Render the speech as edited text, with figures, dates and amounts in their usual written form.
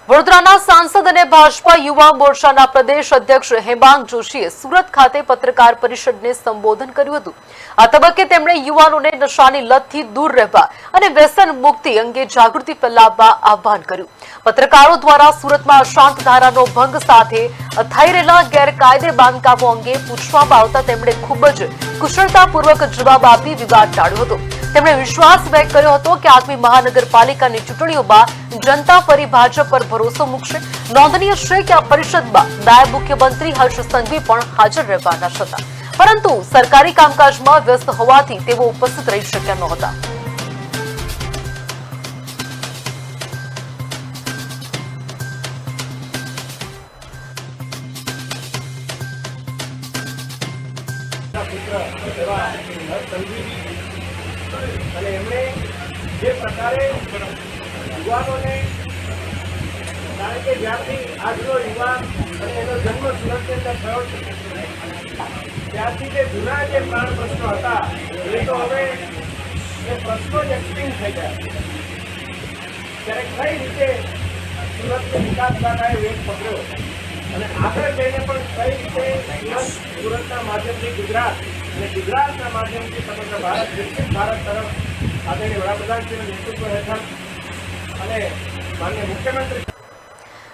વડોદરાના સાંસદ અને ભાજપા યુવા મોરચાના પ્રદેશ અધ્યક્ષ હેમાંગ જોશીએ સુરત ખાતે પત્રકાર પરિષદને સંબોધન કર્યું હતું। આ તબક્કે તેમણે યુવાનોને નશાની લતથી દૂર રહેવા અને વ્યસન મુક્તિ અંગે જાગૃતિ ફેલાવવા આહ્વાન કર્યું। પત્રકારો દ્વારા સુરતમાં અશાંત ધારાનો ભંગ સાથે થઈ રહેલા ગેરકાયદે બાંધકામો અંગે પૂછવામાં આવતા તેમણે ખૂબ જ કુશળતાપૂર્વક જવાબ આપી વિવાદ ટાળ્યો હતો। તેમણે વિશ્વાસ વ્યક્ત કર્યો હતો કે આગામી મહાનગરપાલિકાની ચૂંટણીઓમાં જનતા ફરી ભાજપ પર ભરોસો મૂકશે। નોંધનીય છે કે આ પરિષદમાં નાયબ મુખ્યમંત્રી હર્ષ સંઘવી પણ હાજર રહેવાના હતા, પરંતુ સરકારી કામકાજમાં વ્યસ્ત હોવાથી તેઓ ઉપસ્થિત રહી શક્યા નહોતા। અને એમણે જે પ્રકારે યુવાનોને, કારણ કે જ્યારથી આજનો યુવાન અને એનો જન્મ સુરતની અંદર થયો છે ત્યારથી જે જૂના જે પ્રાણ પ્રશ્નો હતા એ તો હવે એ પ્રશ્નો જ એક્સટિંગ થઈ ગયા। ત્યારે કઈ રીતે સુરતની વિકાસ ગાથાએ વેગ પકડ્યો અને આગળ જઈને પણ કઈ રીતે સુરતના માધ્યમથી ગુજરાત અને ગુજરાતના માધ્યમથી સમગ્ર ભારત વિકસિત ભારત તરફ આદરણીય વડાપ્રધાનશ્રીના નેતૃત્વ હેઠળ અને માનનીય મુખ્યમંત્રી